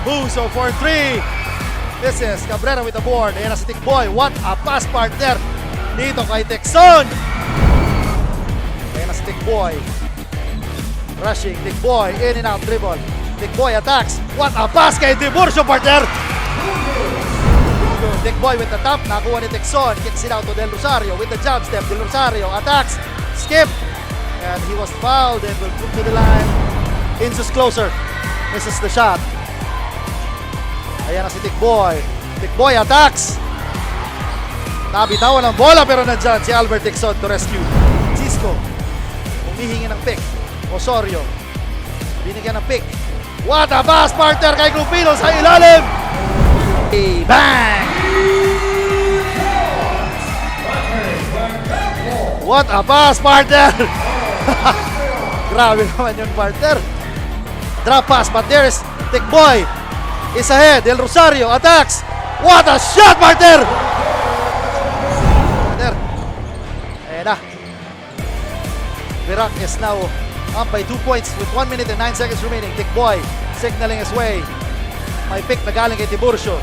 Buso for 3. This is Cabrera with the board. Ayan na si TIKBOY. What a pass partner dito kay Texon. Ayan na si TIKBOY. Rushing, TIKBOY, in and out dribble. TIKBOY attacks. What a pass kay Tiburcio partner. TIKBOY with the top. Nakuha ni Texon. Kicks it out to 𝗪𝗏𝗆𝗆 with the jump step. 𝗪𝗏𝗆𝗆 attacks. Skip. And he was fouled and will move to the line. Inches closer. Misses the shot. Ayan na si TIKBOY. TIKBOY attacks. Nabitawan ang bola pero nandyan si Albert Texon to rescue. Cisco. Humihingi ng pick. Rosario. Binigyan ng pick. What a pass partner kay 𝗞𝘀𝗀𝗏𝗆 sa ilalim. Bang! What a pass partner. Grabe naman yung partner. Drop pass but there is TIKBOY. Is ahead. 𝗪𝗏𝗆𝗆𝗏 attacks. What a shot, partner! Ayan na. Virac is now up by 2 points with 1 minute and 9 seconds remaining. TIKBOY signaling his way. May pick na galing kay Tiburcio.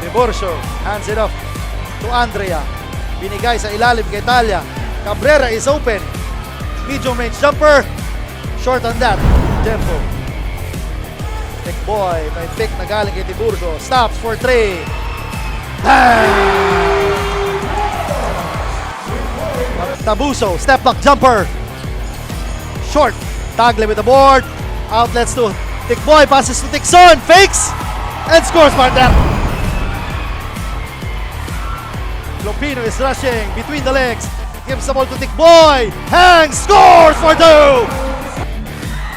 Tiburcio hands it off to Andrea. Binigay sa ilalim kay Talia. Cabrera is open. Medium range jumper. Short on that. Tempo. TIKBOY, may pick na galing kay Tiburcio. Stops for 3. Tabuso, step back jumper. Short. Tagle with the board. Outlets to TIKBOY, passes to Texon. Fakes and scores, partner. 𝗞𝘀𝗀𝗏𝗆 is rushing between the legs. Gives the ball to TIKBOY. Hangs, scores for 2.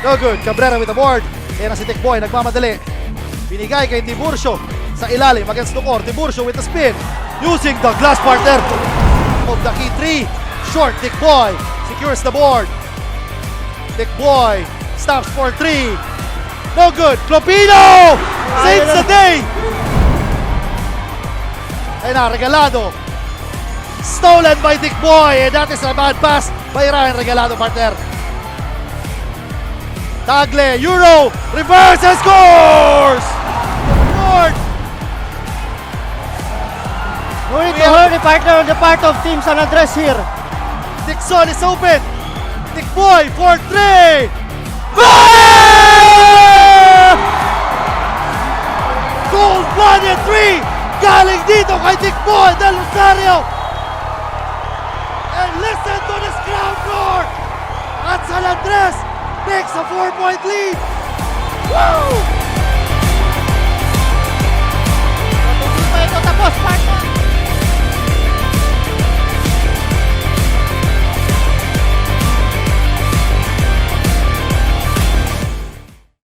No good. Cabrera with the board. Ayan na si TIKBOY, nagmamadali. Binigay kay Tiburcio sa ilalim against the core. Tiburcio with the spin. Using the glass partner of the key 3. Short, TIKBOY secures the board. TIKBOY stops for 3. No good. 𝗞𝘀𝗀𝗏𝗆 saves the day. Ayan na, Regalado. Stolen by TIKBOY. And that is a bad pass by Ryan Regalado, partner. Tagle, Euro, reverse and scores! Lord! Going to hurry partner on the part of Team San Andres here. Texon is open. TIKBOY for 3. Bang! Cold-blooded 3. Galing dito kay TIKBOY del Rosario. And listen to this crowd roar. At San Andres takes a 4-point lead. Woo! Hindi pa ito tapos partner.